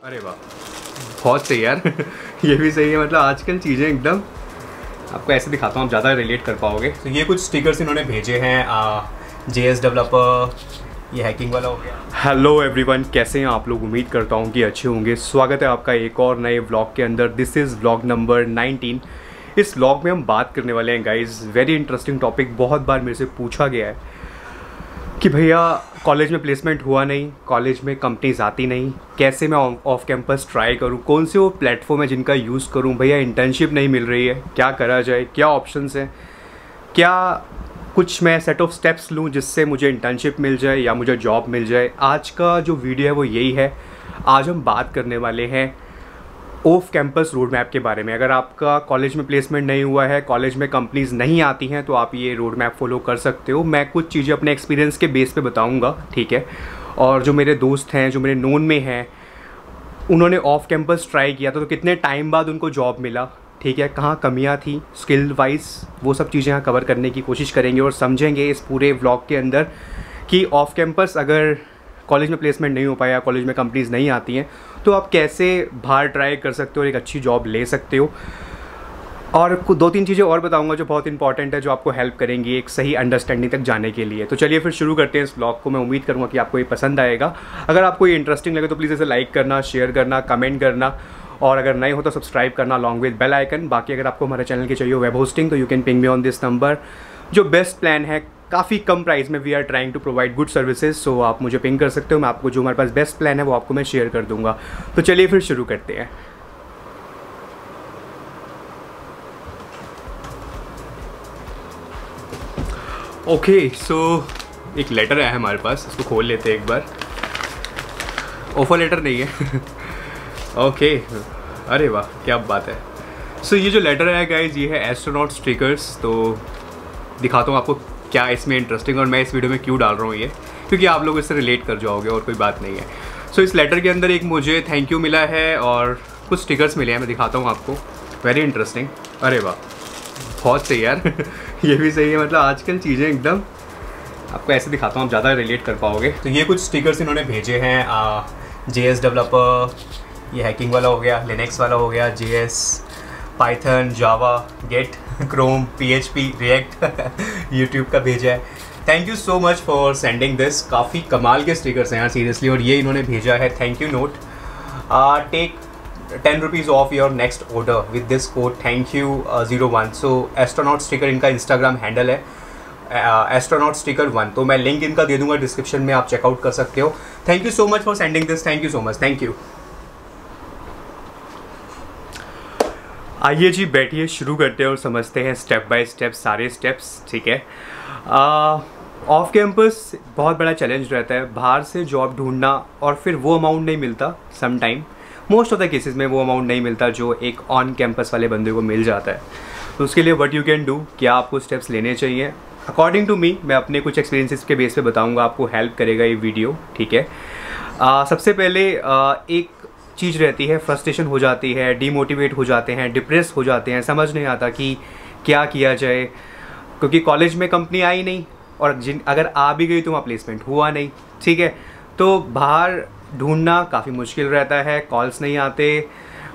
अरे वाह, बहुत सही यार। ये भी सही है। मतलब आजकल चीज़ें एकदम आपको ऐसे दिखाता हूँ, आप ज़्यादा रिलेट कर पाओगे। तो ये कुछ स्टिकर्स इन्होंने भेजे हैं। JS डेवलपर, ये हैकिंग वाला हो गया। हेलो एवरीवन, कैसे हैं आप लोग? उम्मीद करता हूँ कि अच्छे होंगे। स्वागत है आपका एक और नए व्लॉग के अंदर। This is vlog number 19। इस व्लॉग में हम बात करने वाले हैं गाइज, वेरी इंटरेस्टिंग टॉपिक। बहुत बार मेरे से पूछा गया है कि भैया कॉलेज में प्लेसमेंट हुआ नहीं, कॉलेज में कंपनीज आती नहीं, कैसे मैं ऑफ कैंपस ट्राई करूं, कौन से वो प्लेटफॉर्म है जिनका यूज़ करूं, भैया इंटर्नशिप नहीं मिल रही है, क्या करा जाए, क्या ऑप्शंस हैं, क्या कुछ मैं सेट ऑफ स्टेप्स लूं जिससे मुझे इंटर्नशिप मिल जाए या मुझे जॉब मिल जाए। आज का जो वीडियो है वो यही है। आज हम बात करने वाले हैं ऑफ कैंपस रोड मैप के बारे में। अगर आपका कॉलेज में प्लेसमेंट नहीं हुआ है, कॉलेज में कंपनीज नहीं आती हैं, तो आप ये रोड मैप फॉलो कर सकते हो। मैं कुछ चीज़ें अपने एक्सपीरियंस के बेस पे बताऊंगा, ठीक है। और जो मेरे दोस्त हैं, जो मेरे नोन में हैं, उन्होंने ऑफ कैंपस ट्राई किया था, तो कितने टाइम बाद उनको जॉब मिला, ठीक है, कहाँ कमियाँ थी स्किल वाइज, वो सब चीज़ें यहाँ कवर करने की कोशिश करेंगे और समझेंगे इस पूरे व्लॉग के अंदर कि ऑफ कैंपस अगर कॉलेज में प्लेसमेंट नहीं हो पाया, कॉलेज में कंपनीज नहीं आती हैं, तो आप कैसे बाहर ट्राई कर सकते हो और एक अच्छी जॉब ले सकते हो। और दो तीन चीज़ें और बताऊंगा जो बहुत इंपॉर्टेंट है, जो आपको हेल्प करेंगी एक सही अंडरस्टैंडिंग तक जाने के लिए। तो चलिए फिर शुरू करते हैं इस व्लॉग को। मैं उम्मीद करूँगा कि आपको ये पसंद आएगा। अगर आपको ये इंटरेस्टिंग लगे तो प्लीज़ इसे लाइक करना, शेयर करना, कमेंट करना, और अगर नए हो तो सब्सक्राइब करना अलॉन्ग विद बेल आइकन। बाकी अगर आपको हमारे चैनल की चाहिए वेब होस्टिंग, तो you can ping me on this number. जो बेस्ट प्लान है, काफ़ी कम प्राइस में we are trying to provide good services, so आप मुझे पिंग कर सकते हो। मैं आपको जो हमारे पास बेस्ट प्लान है वो आपको मैं शेयर कर दूंगा। तो चलिए फिर शुरू करते हैं। ओके, सो एक लेटर आया है हमारे पास, इसको खोल लेते हैं एक बार। ऑफर लेटर नहीं है। ओके, अरे वाह, क्या बात है। सो ये जो लेटर है गाइज, ये है एस्ट्रोनॉट स्टिकर्स। तो दिखाता हूँ आपको क्या इसमें इंटरेस्टिंग, और मैं इस वीडियो में क्यों डाल रहा हूँ ये, क्योंकि आप लोग इससे रिलेट कर जाओगे और कोई बात नहीं है। सो इस लेटर के अंदर एक मुझे थैंक यू मिला है और कुछ स्टिकर्स मिले हैं, मैं दिखाता हूँ आपको। Very interesting. अरे वाह, बहुत सही यार। ये भी सही है। मतलब आजकल चीज़ें एकदम आपको ऐसे दिखाता हूँ, आप ज़्यादा रिलेट कर पाओगे। तो ये कुछ स्टिकर्स इन्होंने भेजे हैं। JS डेवलपर, ये हैकिंग वाला हो गया, लिनक्स वाला हो गया, JS, Python, Java, Git, Chrome, PHP, React, YouTube का भेजा है। Thank you so much for sending this. काफ़ी कमाल के स्टिकर्स हैं यार, सीरियसली। और ये इन्होंने भेजा है thank you note. Take 10 rupees off your next order with this code thank you 01। So astronaut sticker इनका इंस्टाग्राम हैंडल है, एस्ट्रोनॉट स्टिकर 1। तो मैं लिंक इनका दे दूंगा डिस्क्रिप्शन में, आप चेकआउट कर सकते हो। Thank you so much for sending this. Thank you so much, thank you. आइए जी, बैठिए, शुरू करते हैं और समझते हैं स्टेप बाय स्टेप सारे स्टेप्स, ठीक है। ऑफ कैंपस बहुत बड़ा चैलेंज रहता है। बाहर से जॉब ढूंढना और फिर वो अमाउंट नहीं मिलता, some time, most of the cases में वो अमाउंट नहीं मिलता जो एक ऑन कैंपस वाले बंदे को मिल जाता है। तो उसके लिए व्हाट यू कैन डू, क्या आपको स्टेप्स लेने चाहिए अकॉर्डिंग टू मी। मैं अपने कुछ एक्सपीरियंसेस के बेस पे बताऊंगा, आपको हेल्प करेगा ये वीडियो, ठीक है। सबसे पहले एक चीज़ रहती है, फ्रस्ट्रेशन हो जाती है, डीमोटिवेट हो जाते हैं, डिप्रेस हो जाते हैं, समझ नहीं आता कि क्या किया जाए, क्योंकि कॉलेज में कंपनी आई नहीं, और अगर आ भी गई तो वहाँ प्लेसमेंट हुआ नहीं, ठीक है। तो बाहर ढूंढना काफ़ी मुश्किल रहता है, कॉल्स नहीं आते,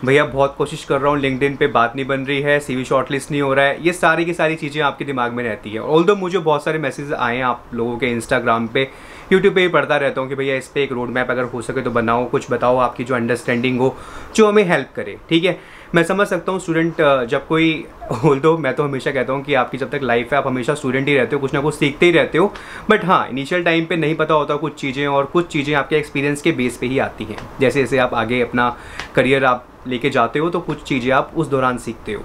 भैया बहुत कोशिश कर रहा हूँ, लिंक्डइन पे बात नहीं बन रही है, CV शॉर्टलिस्ट नहीं हो रहा है, ये सारी की सारी चीज़ें आपके दिमाग में रहती है। ऑल्दो मुझे बहुत सारे मैसेज आए हैं आप लोगों के इंस्टाग्राम पे, यूट्यूब पे भी पढ़ता रहता हूँ कि भैया इस पर एक रोड मैप अगर हो सके तो बनाओ, कुछ बताओ आपकी जो अंडरस्टैंडिंग हो, जो हमें हेल्प करे, ठीक है। मैं समझ सकता हूँ स्टूडेंट जब कोई, ऑल्दो मैं तो हमेशा कहता हूँ कि आपकी जब तक लाइफ है आप हमेशा स्टूडेंट ही रहते हो, कुछ ना कुछ सीखते ही रहते हो। बट हाँ, इनिशियल टाइम पे नहीं पता होता कुछ चीज़ें, और कुछ चीज़ें आपके एक्सपीरियंस के बेस पे ही आती हैं। जैसे जैसे आप आगे अपना करियर आप लेके जाते हो तो कुछ चीज़ें आप उस दौरान सीखते हो।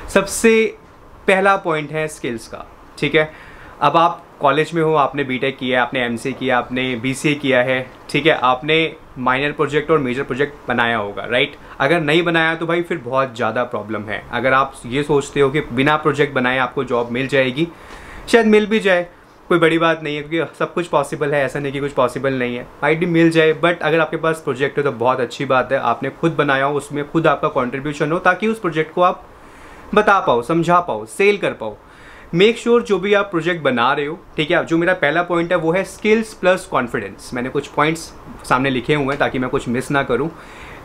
सबसे पहला पॉइंट है स्किल्स का, ठीक है। अब आप कॉलेज में हो, आपने बीटेक किया है, आपने एमसीए किया, आपने बीसीए किया है, ठीक है, आपने माइनर प्रोजेक्ट और मेजर प्रोजेक्ट बनाया होगा, राइट। अगर नहीं बनाया तो भाई फिर बहुत ज़्यादा प्रॉब्लम है। अगर आप ये सोचते हो कि बिना प्रोजेक्ट बनाए आपको जॉब मिल जाएगी, शायद मिल भी जाए, कोई बड़ी बात नहीं है, क्योंकि सब कुछ पॉसिबल है, ऐसा नहीं कि कुछ पॉसिबल नहीं है, माइट भी मिल जाए। बट अगर आपके पास प्रोजेक्ट है तो बहुत अच्छी बात है, आपने खुद बनाया हो, उसमें खुद आपका कॉन्ट्रीब्यूशन हो, ताकि उस प्रोजेक्ट को आप बता पाओ, समझा पाओ, सेल कर पाओ। मेक श्योर जो भी आप प्रोजेक्ट बना रहे हो, ठीक है। जो मेरा पहला पॉइंट है वो है स्किल्स प्लस कॉन्फिडेंस। मैंने कुछ पॉइंट्स सामने लिखे हुए हैं ताकि मैं कुछ मिस ना करूं।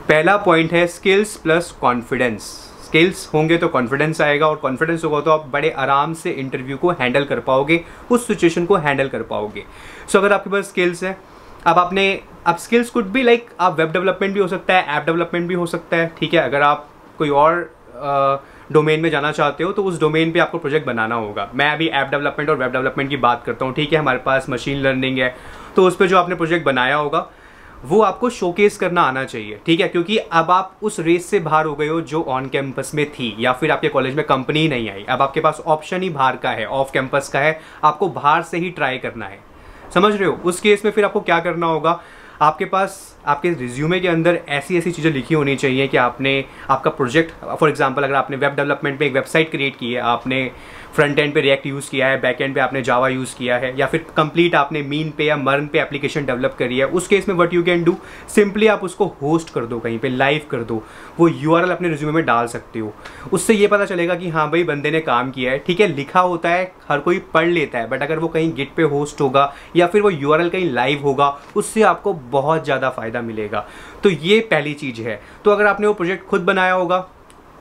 पहला पॉइंट है स्किल्स प्लस कॉन्फिडेंस। स्किल्स होंगे तो कॉन्फिडेंस आएगा, और कॉन्फिडेंस होगा तो आप बड़े आराम से इंटरव्यू को हैंडल कर पाओगे, उस सिचुएशन को हैंडल कर पाओगे। सो अगर आपके पास स्किल्स है, अब स्किल्स कुड भी लाइक आप वेब डेवलपमेंट भी हो सकता है, ऐप डेवलपमेंट भी हो सकता है, ठीक है। अगर आप कोई और डोमेन में जाना चाहते हो तो उस डोमेन पे आपको प्रोजेक्ट बनाना होगा। मैं अभी ऐप डेवलपमेंट और वेब डेवलपमेंट की बात करता हूँ, ठीक है। हमारे पास मशीन लर्निंग है, तो उस पर जो आपने प्रोजेक्ट बनाया होगा वो आपको शोकेस करना आना चाहिए, ठीक है। क्योंकि अब आप उस रेस से बाहर हो गए हो जो ऑन कैंपस में थी, या फिर आपके कॉलेज में कंपनी ही नहीं आई। अब आपके पास ऑप्शन ही बाहर का है, ऑफ कैंपस का है, आपको बाहर से ही ट्राई करना है, समझ रहे हो। उस केस में फिर आपको क्या करना होगा, आपके पास आपके रिज्यूमे के अंदर ऐसी ऐसी चीज़ें लिखी होनी चाहिए कि आपका प्रोजेक्ट, फॉर एग्जांपल अगर आपने वेब डेवलपमेंट में एक वेबसाइट क्रिएट की है, आपने फ्रंट एंड पे रिएक्ट यूज़ किया है, बैक एंड पे आपने जावा यूज़ किया है, या फिर कंप्लीट आपने मीन पे या मर्न पे एप्लीकेशन डेवलप करी है, उस केस में what you can do, simply आप उसको होस्ट कर दो, कहीं पे लाइव कर दो, वो यूआरएल अपने रिज्यूमे में डाल सकते हो। उससे ये पता चलेगा कि हाँ भाई बंदे ने काम किया है, ठीक है। लिखा होता है, हर कोई पढ़ लेता है, बट अगर वो कहीं गिट पे होस्ट होगा या फिर वो यूआरएल कहीं लाइव होगा, उससे आपको बहुत ज़्यादा फायदा मिलेगा। तो ये पहली चीज़ है। तो अगर आपने वो प्रोजेक्ट खुद बनाया होगा,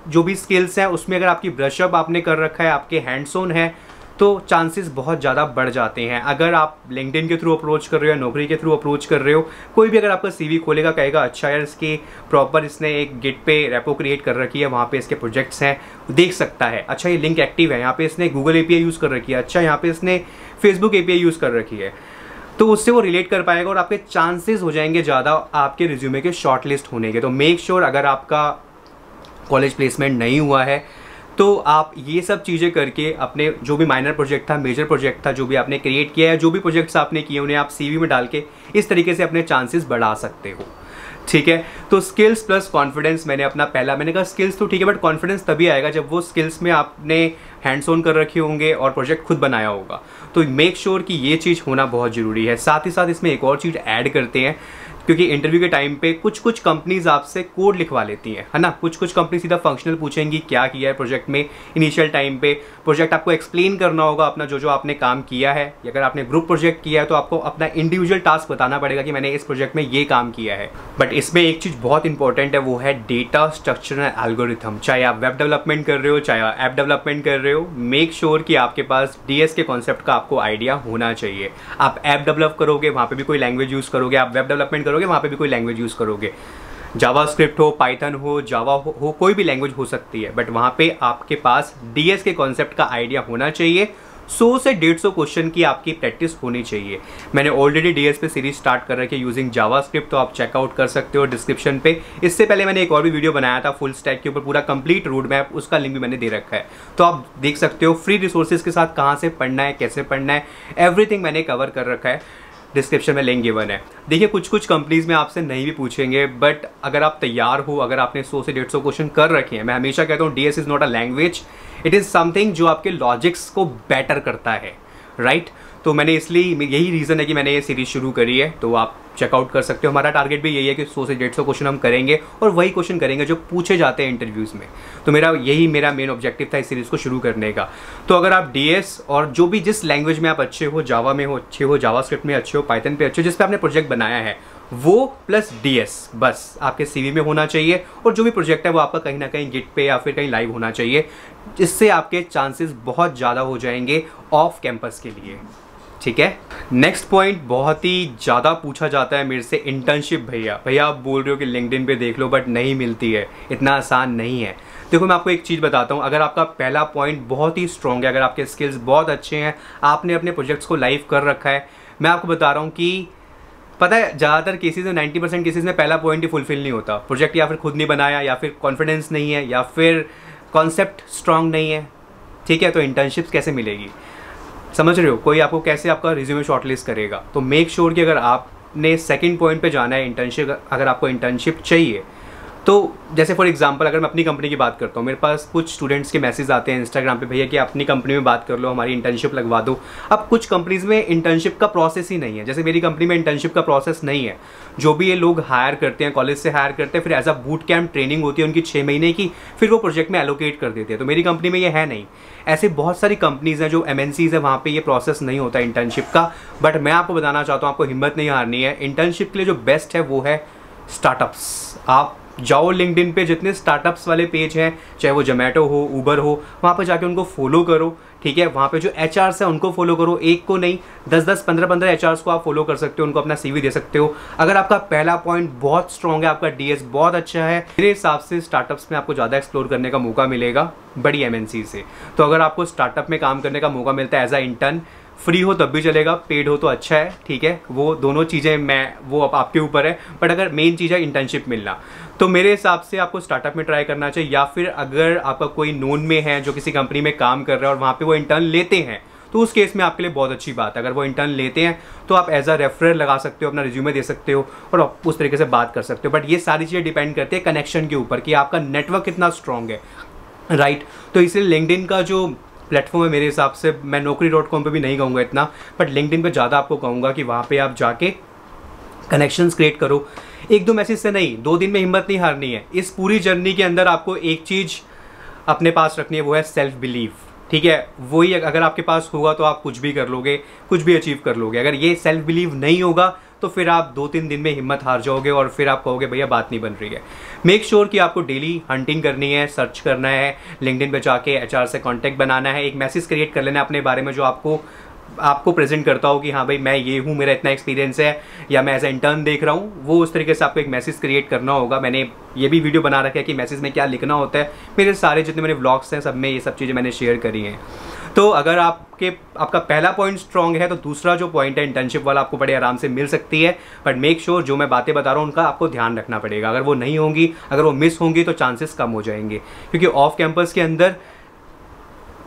जो भी स्किल्स हैं उसमें अगर आपकी ब्रशअप आपने कर रखा है, आपके हैंड्स ऑन है, तो चांसेस बहुत ज़्यादा बढ़ जाते हैं। अगर आप लिंक्डइन के थ्रू अप्रोच कर रहे हो या नौकरी के थ्रू अप्रोच कर रहे हो, कोई भी अगर आपका सीवी खोलेगा कहेगा अच्छा यार इसके प्रॉपर इसने एक गिट पे रेपो क्रिएट कर रखी है, वहाँ पे इसके प्रोजेक्ट्स हैं, देख सकता है। अच्छा ये लिंक एक्टिव है, यहाँ पे इसने गूगल एपीआई यूज़ कर रखी है, अच्छा यहाँ पे इसने फेसबुक एपीआई यूज़ कर रखी है, तो उससे वो रिलेट कर पाएगा और आपके चांसेस हो जाएंगे ज़्यादा आपके रिज्यूमे के शॉर्टलिस्ट होने के। तो मेक श्योर अगर आपका कॉलेज प्लेसमेंट नहीं हुआ है तो आप ये सब चीज़ें करके अपने जो भी माइनर प्रोजेक्ट था, मेजर प्रोजेक्ट था, जो भी आपने क्रिएट किया है, जो भी प्रोजेक्ट्स आपने किए उन्हें आप सीवी में डाल के इस तरीके से अपने चांसेस बढ़ा सकते हो, ठीक है। तो स्किल्स प्लस कॉन्फिडेंस मैंने कहा स्किल्स तो ठीक है, बट कॉन्फिडेंस तभी आएगा जब वो स्किल्स में आपने हैंड्स ऑन कर रखे होंगे और प्रोजेक्ट खुद बनाया होगा। तो मेक श्योर कि ये चीज़ होना बहुत ज़रूरी है। साथ ही साथ इसमें एक और चीज़ ऐड करते हैं, क्योंकि इंटरव्यू के टाइम पे कुछ कंपनीज आपसे कोड लिखवा लेती हैं, है ना। कुछ कंपनी सीधा फंक्शनल पूछेंगी क्या किया है प्रोजेक्ट में। इनिशियल टाइम पे प्रोजेक्ट आपको एक्सप्लेन करना होगा अपना जो आपने काम किया है। अगर आपने ग्रुप प्रोजेक्ट किया है तो आपको अपना इंडिविजुअल टास्क बताना पड़ेगा कि मैंने इस प्रोजेक्ट में ये काम किया है। बट इसमें एक चीज़ बहुत इंपॉर्टेंट है, वो है डेटा स्ट्रक्चर एंड एल्गोरिथम। चाहे आप वेब डेवलपमेंट कर रहे हो, चाहे आप ऐप डेवलपमेंट कर रहे हो, मेक श्योर कि आपके पास डीएस के कॉन्सेप्ट का आपको आइडिया होना चाहिए। आप ऐप डेवलप करोगे वहाँ पे भी कोई लैंग्वेज यूज़ करोगे, आप वेब डेवलपमेंट करोगे वहाँ पे भी कोई लैंग्वेज यूज़ करोगे, जावास्क्रिप्ट हो, पाइथन हो, जावा हो, कोई भी लैंग्वेज हो सकती है, बट वहाँ पे आपके पास डीएस के कॉन्सेप्ट का आइडिया होना चाहिए। 100 से 150 क्वेश्चन की आपकी प्रैक्टिस होनी चाहिए। मैंने ऑलरेडी डीएस पे सीरीज स्टार्ट कर रखी है यूजिंग जावास्क्रिप्ट, तो आप चेकआउट कर सकते हो डिस्क्रिप्शन पे। इससे पहले मैंने एक और भी वीडियो बनाया था फुल स्टैक के ऊपर, पूरा कंप्लीट रोड मैप, उसका लिंक भी मैंने दे रखा है, तो आप देख सकते हो फ्री रिसोर्सेज के साथ कहाँ से पढ़ना है, कैसे पढ़ना है, एवरीथिंग मैंने कवर कर रखा है। डिस्क्रिप्शन में लिंक गिवन है। देखिए कुछ कंपनीज में आपसे नहीं भी पूछेंगे, बट अगर आप तैयार हो, अगर आपने 100 से 150 क्वेश्चन कर रखे हैं, मैं हमेशा कहता हूँ DS is not a language, it is something जो आपके लॉजिक्स को बेटर करता है, राइट। तो मैंने इसलिए यही रीज़न है कि मैंने ये सीरीज शुरू करी है, तो आप चेकआउट कर सकते हो। हमारा टारगेट भी यही है कि 100 से 150 क्वेश्चन हम करेंगे और वही क्वेश्चन करेंगे जो पूछे जाते हैं इंटरव्यूज़ में। तो मेरा मेन ऑब्जेक्टिव था इस सीरीज़ को शुरू करने का। तो अगर आप डीएस और जो भी जिस लैंग्वेज में आप अच्छे हो, जावा में हो अच्छे हो, जावास्क्रिप्ट में अच्छे हो, पाइथन पे अच्छे हो, जिस पे आपने प्रोजेक्ट बनाया है, वो प्लस डीएस बस आपके सीवी में होना चाहिए। और जो भी प्रोजेक्ट है वो आपका कहीं ना कहीं गिट पे या फिर कहीं लाइव होना चाहिए, जिससे आपके चांसेस बहुत ज़्यादा हो जाएंगे ऑफ कैंपस के लिए, ठीक है। नेक्स्ट पॉइंट बहुत ही ज़्यादा पूछा जाता है मेरे से, इंटर्नशिप। भैया आप बोल रहे हो कि लिंक्डइन पे देख लो, बट नहीं मिलती है, इतना आसान नहीं है। देखो मैं आपको एक चीज़ बताता हूँ, अगर आपका पहला पॉइंट बहुत ही स्ट्रॉन्ग है, अगर आपके स्किल्स बहुत अच्छे हैं, आपने अपने प्रोजेक्ट्स को लाइव कर रखा है, मैं आपको बता रहा हूँ कि पता है ज़्यादातर केसेस में 90% केसेस में पहला पॉइंट ही फुलफिल नहीं होता। प्रोजेक्ट या फिर खुद नहीं बनाया, या फिर कॉन्फिडेंस नहीं है, या फिर कॉन्सेप्ट स्ट्रॉन्ग नहीं है, ठीक है। तो इंटर्नशिप्स कैसे मिलेगी, समझ रहे हो। कोई आपको कैसे आपका रिज्यूमे शॉर्टलिस्ट करेगा। तो मेक श्योर कि अगर आपने सेकंड पॉइंट पे जाना है, इंटर्नशिप, अगर आपको इंटर्नशिप चाहिए, तो जैसे फॉर एग्जांपल अगर मैं अपनी कंपनी की बात करता हूँ, मेरे पास कुछ स्टूडेंट्स के मैसेज आते हैं इंस्टाग्राम पे, भैया कि अपनी कंपनी में बात कर लो, हमारी इंटर्नशिप लगवा दो। अब कुछ कंपनीज में इंटर्नशिप का प्रोसेस ही नहीं है, जैसे मेरी कंपनी में इंटर्नशिप का प्रोसेस नहीं है। जो भी ये लोग हायर करते हैं, कॉलेज से हायर करते हैं, फिर as a boot camp training होती है उनकी 6 महीने की, फिर वो प्रोजेक्ट में एलोकेट कर देते हैं। तो मेरी कंपनी में ये है नहीं। ऐसे बहुत सारी कंपनीज हैं जो MNCs है, वहाँ पे ये प्रोसेस नहीं होता इंटर्नशिप का। बट मैं आपको बताना चाहता हूँ, आपको हिम्मत नहीं हारनी है। इंटर्नशिप के लिए जो बेस्ट है वो है स्टार्टअप्स। आप जाओ लिंक्डइन पे, जितने स्टार्टअप्स वाले पेज हैं, चाहे वो जोमेटो हो, उबर हो, वहाँ पर जाके उनको फॉलो करो, ठीक है। वहाँ पे जो एचआर्स है उनको फॉलो करो, एक को नहीं 10-10, 15-15 एचआर्स को आप फॉलो कर सकते हो, उनको अपना सीवी दे सकते हो। अगर आपका पहला पॉइंट बहुत स्ट्रॉन्ग है, आपका डीएस बहुत अच्छा है, मेरे हिसाब से स्टार्टअप्स में आपको ज़्यादा एक्सप्लोर करने का मौका मिलेगा बड़ी एमएनसी से। तो अगर आपको स्टार्टअप में काम करने का मौका मिलता है एज अ इंटर्न, फ्री हो तब भी चलेगा, पेड हो तो अच्छा है, ठीक है। वो दोनों चीज़ें वो आपके ऊपर है, बट अगर मेन चीज़ है इंटर्नशिप मिलना, तो मेरे हिसाब से आपको स्टार्टअप में ट्राई करना चाहिए। या फिर अगर आपका कोई नोन में है जो किसी कंपनी में काम कर रहा है और वहाँ पे वो इंटर्न लेते हैं, तो उस केस में आपके लिए बहुत अच्छी बात है। अगर वो इंटर्न लेते हैं तो आप एज अ रेफरर लगा सकते हो, अपना रिज्यूमे दे सकते हो और आप उस तरीके से बात कर सकते हो। बट ये सारी चीज़ें डिपेंड करती है कनेक्शन के ऊपर कि आपका नेटवर्क कितना स्ट्रॉन्ग है, राइट। तो इसलिए लिंक्डइन का जो प्लेटफॉर्म है मेरे हिसाब से, मैं naukri.com पे भी नहीं कहूँगा इतना, बट लिंक्डइन पे ज़्यादा आपको कहूँगा कि वहाँ पे आप जाके कनेक्शंस क्रिएट करो। एक दो मैसेज से नहीं, 2 दिन में हिम्मत नहीं हारनी है। इस पूरी जर्नी के अंदर आपको एक चीज़ अपने पास रखनी है, वो है सेल्फ बिलीव, ठीक है। वही अगर आपके पास होगा तो आप कुछ भी कर लोगे, कुछ भी अचीव कर लोगे। अगर ये सेल्फ बिलीव नहीं होगा तो फिर आप 2-3 दिन में हिम्मत हार जाओगे और फिर आप कहोगे भैया बात नहीं बन रही है। मेक श्योर कि आपको डेली हंटिंग करनी है, सर्च करना है, लिंक्डइन पे जाके एचआर से कांटेक्ट बनाना है, एक मैसेज क्रिएट कर लेना है अपने बारे में जो आपको प्रेजेंट करता हो कि हाँ भाई मैं ये हूँ, मेरा इतना एक्सपीरियंस है, या मैं एज ए इंटर्न देख रहा हूँ। वो उस तरीके से आपको एक मैसेज क्रिएट करना होगा। मैंने ये भी वीडियो बना रखा है कि मैसेज में क्या लिखना होता है, मेरे सारे जितने मेरे व्लॉग्स हैं सब में ये सब चीज़ें मैंने शेयर करी हैं। तो अगर आपका पहला पॉइंट स्ट्रॉन्ग है तो दूसरा जो पॉइंट है इंटर्नशिप वाला आपको बड़े आराम से मिल सकती है। बट मेक श्योर जो मैं बातें बता रहा हूँ उनका आपको ध्यान रखना पड़ेगा। अगर वो नहीं होंगी, अगर वो मिस होंगी तो चांसेस कम हो जाएंगे, क्योंकि ऑफ कैंपस के अंदर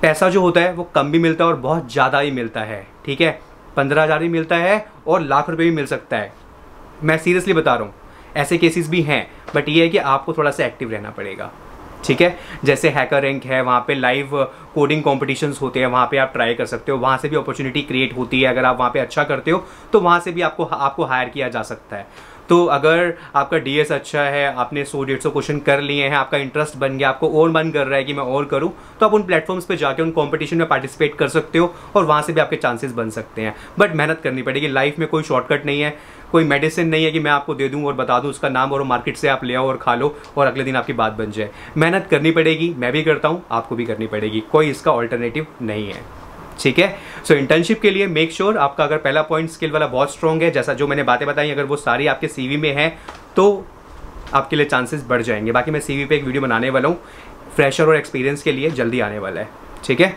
पैसा जो होता है वो कम भी मिलता है और बहुत ज़्यादा ही मिलता है, ठीक है। 15,000 भी मिलता है और लाख रुपये भी मिल सकता है। मैं सीरियसली बता रहा हूँ, ऐसे केसेस भी हैं। बट ये है कि आपको थोड़ा सा एक्टिव रहना पड़ेगा, ठीक है। जैसे हैकर रैंक है, वहाँ पे लाइव कोडिंग कॉम्पिटिशन्स होते हैं, वहाँ पे आप ट्राई कर सकते हो, वहाँ से भी अपॉर्चुनिटी क्रिएट होती है। अगर आप वहाँ पे अच्छा करते हो तो वहाँ से भी आपको हायर किया जा सकता है। तो अगर आपका डीएस अच्छा है, आपने 100-150 क्वेश्चन कर लिए हैं, आपका इंटरेस्ट बन गया, आपको और मन कर रहा है कि मैं और करूं, तो आप उन प्लेटफॉर्म्स पे जाके उन कंपटीशन में पार्टिसिपेट कर सकते हो और वहाँ से भी आपके चांसेस बन सकते हैं। बट मेहनत करनी पड़ेगी। लाइफ में कोई शॉर्टकट नहीं है, कोई मेडिसिन नहीं है कि मैं आपको दे दूं और बता दूं उसका नाम और मार्केट से आप ले आओ और खा लो और अगले दिन आपकी बात बन जाए। मेहनत करनी पड़ेगी, मैं भी करता हूँ, आपको भी करनी पड़ेगी, कोई इसका ऑल्टरनेटिव नहीं है, ठीक है। सो इंटर्नशिप के लिए मेक श्योर आपका अगर पहला पॉइंट स्किल वाला बहुत स्ट्रॉन्ग है, जैसा जो मैंने बातें बताई, अगर वो सारी आपके सीवी में है तो आपके लिए चांसेस बढ़ जाएंगे। बाकी मैं सीवी पे एक वीडियो बनाने वाला हूँ फ्रेशर और एक्सपीरियंस के लिए, जल्दी आने वाला है, ठीक है।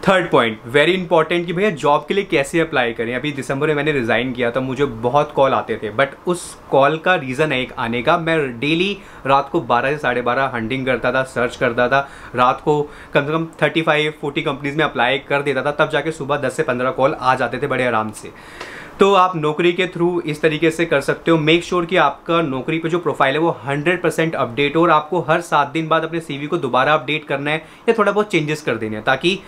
थर्ड पॉइंट वेरी इंपॉर्टेंट कि भैया जॉब के लिए कैसे अप्लाई करें। अभी दिसंबर में मैंने रिज़ाइन किया था, मुझे बहुत कॉल आते थे, बट उस कॉल का रीज़न है एक आने का, मैं डेली रात को 12 से 12:30 हंटिंग करता था, सर्च करता था, रात को कम से कम 35-40 कंपनीज में अप्लाई कर देता था, तब जाके सुबह 10 से 15 कॉल आ जाते थे बड़े आराम से। तो आप नौकरी के थ्रू इस तरीके से कर सकते हो। मेक श्योर कि आपका नौकरी पे जो प्रोफाइल है वो 100% अपडेट हो और आपको हर 7 दिन बाद अपने सीवी को दोबारा अपडेट करना है या थोड़ा बहुत चेंजेस कर देने हैं, ताकि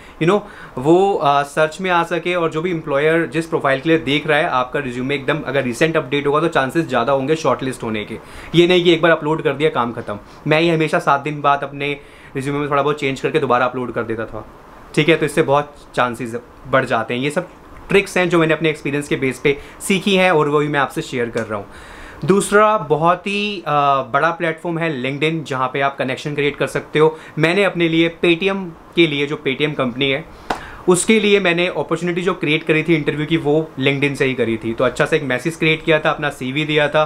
वो सर्च में आ सके और जो भी एम्प्लॉयर जिस प्रोफाइल के लिए देख रहा है आपका रिज्यूमे एकदम अगर रिसेंट अपडेट होगा तो चांसेस ज़्यादा होंगे शॉर्टलिस्ट होने के। ये नहीं कि एक बार अपलोड कर दिया काम खत्म। मैं ये हमेशा 7 दिन बाद अपने रिज्यूमे में थोड़ा बहुत चेंज करके दोबारा अपलोड कर देता था, ठीक है। तो इससे बहुत चांसेस बढ़ जाते हैं। ये सब ट्रिक्स हैं जो मैंने अपने एक्सपीरियंस के बेस पे सीखी हैं और वही मैं आपसे शेयर कर रहा हूँ। दूसरा बहुत ही बड़ा प्लेटफॉर्म है लिंक्डइन, जहाँ पे आप कनेक्शन क्रिएट कर सकते हो। मैंने अपने लिए पेटीएम के लिए, जो पेटीएम कंपनी है उसके लिए मैंने अपॉर्चुनिटी जो क्रिएट करी थी इंटरव्यू की, वो लिंक्डइन से ही करी थी। तो अच्छा सा एक मैसेज क्रिएट किया था, अपना सीवी दिया था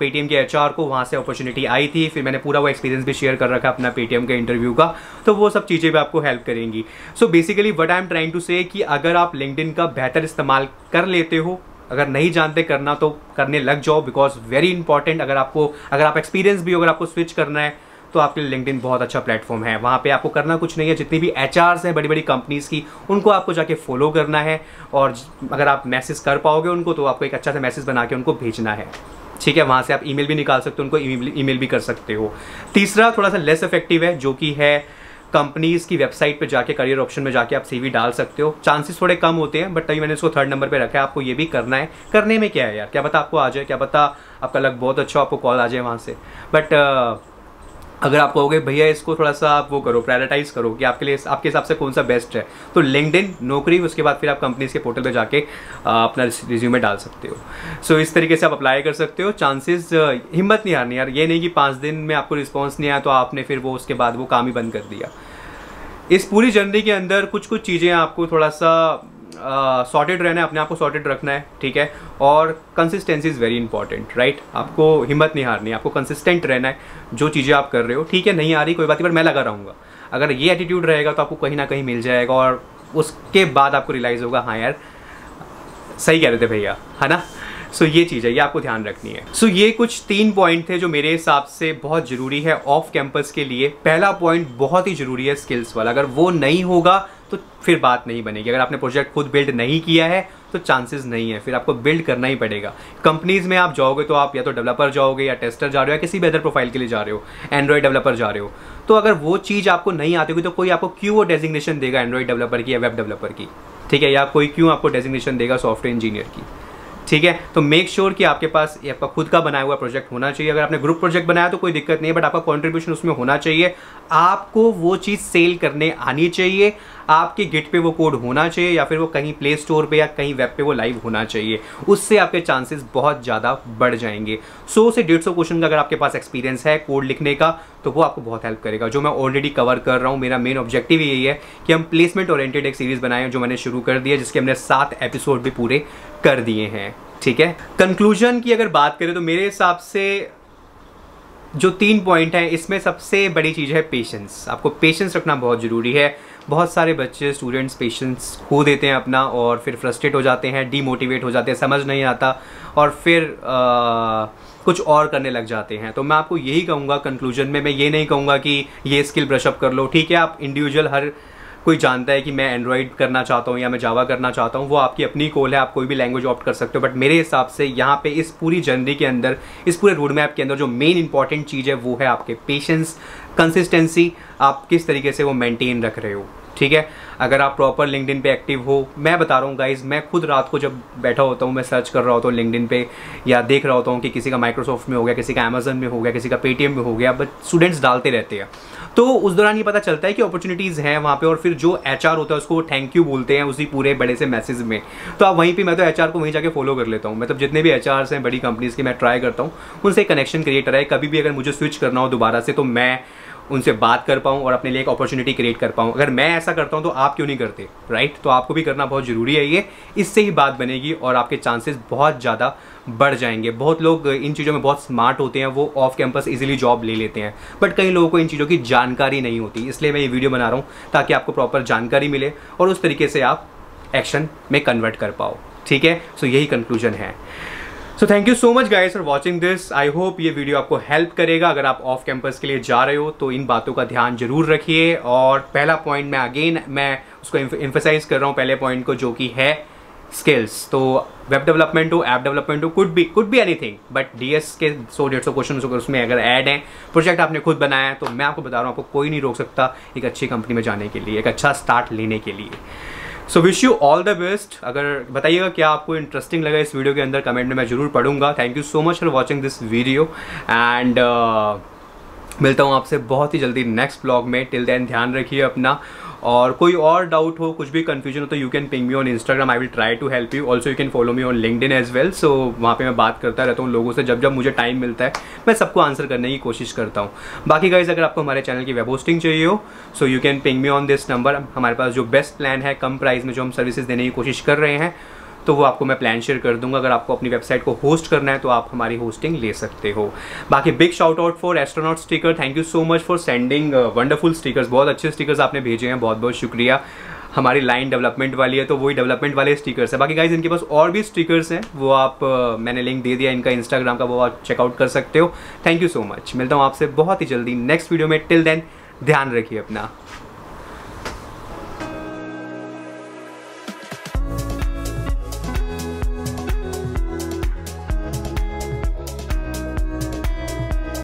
पेटीएम के एचआर को, वहाँ से अपॉर्चुनिटी आई थी। फिर मैंने पूरा वो एक्सपीरियंस भी शेयर कर रखा अपना पेटीएम के इंटरव्यू का, तो वो सब चीज़ें भी आपको हेल्प करेंगी। So basically what I am trying to say कि अगर आप लिंक्डइन का बेहतर इस्तेमाल कर लेते हो, अगर नहीं जानते करना तो करने लग जाओ, बिकॉज वेरी इंपॉर्टेंट। अगर आप एक्सपीरियंस भी हो, अगर आपको स्विच करना है तो आपके लिए लिंक्डइन बहुत अच्छा प्लेटफॉर्म है। वहाँ पे आपको करना कुछ नहीं है, जितनी भी एचआर्स हैं बड़ी बड़ी कंपनीज़ की, उनको आपको जाके फॉलो करना है और अगर आप मैसेज कर पाओगे उनको तो आपको एक अच्छा सा मैसेज बना के उनको भेजना है, ठीक है। वहाँ से आप ईमेल भी निकाल सकते हो, उनको ईमेल भी कर सकते हो। तीसरा थोड़ा सा लेस इफेक्टिव है, जो कि है कंपनीज की वेबसाइट पे जाके करियर ऑप्शन में जाके आप सीवी डाल सकते हो। चांसेस थोड़े कम होते हैं, बट तभी मैंने इसको 3rd नंबर पे रखा है। आपको ये भी करना है। करने में क्या है यार, क्या पता आपको आ जाए, क्या पता आपका लक बहुत अच्छा, आपको कॉल आ जाए वहाँ से। बट अगर आप कहोगे भैया इसको थोड़ा सा आप वो करो, प्रायोरिटाइज करो कि आपके लिए आपके हिसाब से कौन सा बेस्ट है, तो लिंक्डइन, नौकरी, उसके बाद फिर आप कंपनीज के पोर्टल पे जाके अपना रिज्यूमे डाल सकते हो। सो इस तरीके से आप अप्लाई कर सकते हो। चांसेस, हिम्मत नहीं हारनी यार, ये नहीं कि 5 दिन में आपको रिस्पॉन्स नहीं आया तो आपने फिर वो उसके बाद वो काम ही बंद कर दिया। इस पूरी जर्नी के अंदर कुछ कुछ चीज़ें आपको थोड़ा सा सॉर्टेड रहना है, अपने आप को सॉर्टेड रखना है, ठीक है। और consistency is very important, right. आपको हिम्मत नहीं हारनी है, आपको कंसिस्टेंट रहना है। जो चीज़ें आप कर रहे हो, ठीक है नहीं आ रही कोई बात नहीं, पर मैं लगा रहूँगा। अगर ये एटीट्यूड रहेगा तो आपको कहीं ना कहीं मिल जाएगा, और उसके बाद आपको रियलाइज़ होगा हाँ यार सही कह रहे थे भैया, है ना। सो ये चीज़ है, ये आपको ध्यान रखनी है। सो ये कुछ 3 पॉइंट थे जो मेरे हिसाब से बहुत ज़रूरी है ऑफ कैंपस के लिए। पहला पॉइंट बहुत ही ज़रूरी है स्किल्स वाला, अगर वो नहीं होगा तो फिर बात नहीं बनेगी। अगर आपने प्रोजेक्ट खुद बिल्ड नहीं किया है तो चांसेस नहीं है, फिर आपको बिल्ड करना ही पड़ेगा। कंपनीज में आप जाओगे तो आप या तो डेवलपर जाओगे या टेस्टर जा रहे हो या किसी भी अदर प्रोफाइल के लिए जा रहे हो, एंड्रॉइड डेवलपर जा रहे हो, तो अगर वो चीज़ आपको नहीं आती होगी तो कोई आपको क्यों वो डेजिग्नेशन देगा एंड्रॉइड डेवलपर की या वेब डेवलपर की, ठीक है, या कोई क्यों आपको डेजिग्नेशन देगा सॉफ्टवेयर इंजीनियर की, ठीक है। तो मेक श्योर कि आपके पास आपका खुद का बनाया हुआ प्रोजेक्ट होना चाहिए। अगर आपने ग्रुप प्रोजेक्ट बनाया तो कोई दिक्कत नहीं है, बट आपका कंट्रीब्यूशन उसमें होना चाहिए। आपको वो चीज़ सेल करने आनी चाहिए, आपके गिट पे वो कोड होना चाहिए, या फिर वो कहीं प्ले स्टोर पे या कहीं वेब पे वो लाइव होना चाहिए। उससे आपके चांसेस बहुत ज़्यादा बढ़ जाएंगे। 100 से 150 क्वेश्चन का अगर आपके पास एक्सपीरियंस है कोड लिखने का तो वो आपको बहुत हेल्प करेगा, जो मैं ऑलरेडी कवर कर रहा हूँ। मेरा मेन ऑब्जेक्टिव यही है कि हम प्लेसमेंट ओरिएंटेड एक सीरीज़ बनाएं, जो मैंने शुरू कर दी है, जिसके हमने 7 एपिसोड भी पूरे कर दिए हैं, ठीक है। कंक्लूजन की अगर बात करें तो मेरे हिसाब से जो 3 पॉइंट है इसमें सबसे बड़ी चीज़ है पेशेंस। आपको पेशेंस रखना बहुत ज़रूरी है। बहुत सारे बच्चे स्टूडेंट्स पेशेंस खो देते हैं अपना, और फिर फ्रस्ट्रेट हो जाते हैं, डीमोटिवेट हो जाते हैं, समझ नहीं आता, और फिर कुछ और करने लग जाते हैं। तो मैं आपको यही कहूँगा कंक्लूजन में, मैं ये नहीं कहूँगा कि ये स्किल ब्रशअप कर लो, ठीक है। आप इंडिविजुअल, हर कोई जानता है कि मैं एंड्रॉइड करना चाहता हूँ या मैं जावा करना चाहता हूँ, वो आपकी अपनी कॉल है, आप कोई भी लैंग्वेज ऑप्ट कर सकते हो। बट मेरे हिसाब से यहाँ पे इस पूरी जर्नी के अंदर, इस पूरे रोड मैप के अंदर जो मेन इंपॉर्टेंट चीज़ है वो है आपके पेशेंस, कंसिस्टेंसी, आप किस तरीके से वो मेंटेन रख रहे हो, ठीक है। अगर आप प्रॉपर लिंक्डइन पे एक्टिव हो, मैं बता रहा हूँ गाइज, मैं खुद रात को जब बैठा होता हूँ, मैं सर्च कर रहा होता हूँ लिंक्डइन पे, या देख रहा होता हूँ कि किसी का माइक्रोसॉफ्ट में हो गया, किसी का अमेजन में हो गया, किसी का पेटीएम में हो गया, बट स्टूडेंट्स डालते रहते हैं। तो उस दौरान ये पता चलता है कि अपॉर्चुनिटीज़ हैं वहाँ पे, और फिर जो एचआर होता है उसको थैंक यू बोलते हैं उसी पूरे बड़े से मैसेज में। तो आप वहीं पे, मैं तो एचआर को वहीं जाके फॉलो कर लेता हूँ। मतलब जितने भी एचआर्स हैं बड़ी कंपनीज़ के, मैं ट्राई करता हूँ उनसे कनेक्शन क्रिएट रहे। कभी भी अगर मुझे स्विच करना हो दोबारा से तो मैं उनसे बात कर पाऊँ और अपने लिए एक अपॉर्चुनिटी क्रिएट कर पाऊँ। अगर मैं ऐसा करता हूँ तो आप क्यों नहीं करते, राइट। तो आपको भी करना बहुत ज़रूरी है ये, इससे ही बात बनेगी और आपके चांसेस बहुत ज़्यादा बढ़ जाएंगे। बहुत लोग इन चीज़ों में बहुत स्मार्ट होते हैं, वो ऑफ कैंपस इजीली जॉब ले लेते हैं, बट कई लोगों को इन चीज़ों की जानकारी नहीं होती। इसलिए मैं ये वीडियो बना रहा हूँ ताकि आपको प्रॉपर जानकारी मिले और उस तरीके से आप एक्शन में कन्वर्ट कर पाओ, ठीक है। सो यही कंक्लूजन है। So thank you so much guys for watching this. I hope ये वीडियो आपको हेल्प करेगा। अगर आप ऑफ कैंपस के लिए जा रहे हो तो इन बातों का ध्यान जरूर रखिए। और पहला पॉइंट मैं उसको एम्फेसाइज कर रहा हूँ, पहले पॉइंट को, जो कि है स्किल्स। तो वेब डेवलपमेंट हो, ऐप डेवलपमेंट हो, could be anything, but DS के 100-150 क्वेश्चन उसमें अगर ऐड हैं, प्रोजेक्ट आपने खुद बनाया है, तो मैं आपको बता रहा हूँ आपको कोई नहीं रोक सकता एक अच्छी कंपनी में जाने के लिए, एक अच्छा स्टार्ट लेने के लिए। So wish you all the best. अगर बताइएगा क्या आपको इंटरेस्टिंग लगा इस वीडियो के अंदर, कमेंट में मैं जरूर पढ़ूंगा। Thank you so much for watching this video, and मिलता हूँ आपसे बहुत ही जल्दी नेक्स्ट ब्लॉग में। टिल देन ध्यान रखिए अपना, और कोई और डाउट हो, कुछ भी कंफ्यूजन हो तो you can ping me on Instagram, I will try to help you. Also you can follow me on LinkedIn as well. So वहाँ पे मैं बात करता रहता हूँ लोगों से, जब जब मुझे टाइम मिलता है मैं सबको आंसर करने की कोशिश करता हूँ। बाकी गाइज अगर आपको हमारे चैनल की वेब होस्टिंग चाहिए हो, so you can ping me on this number. हमारे पास जो बेस्ट प्लान है, कम प्राइस में जो हम सर्विसेज देने की कोशिश कर रहे हैं, तो वो आपको मैं प्लान शेयर कर दूंगा। अगर आपको अपनी वेबसाइट को होस्ट करना है तो आप हमारी होस्टिंग ले सकते हो। बाकी big shout out for astronaut sticker. Thank you so much for sending wonderful stickers. बहुत अच्छे स्टिकर्स आपने भेजे हैं, बहुत बहुत शुक्रिया। हमारी लाइन डेवलपमेंट वाली है तो वही डेवलपमेंट वाले स्टिकर्स है। बाकी गाइज इनके पास और भी स्टिकर्स हैं, वो आप मैंने लिंक दे दिया इनका इंस्टाग्राम का, वो आप चेकआउट कर सकते हो। Thank you so much. मिलता हूँ आपसे बहुत ही जल्दी नेक्स्ट वीडियो में। टिल देन ध्यान रखिए अपना।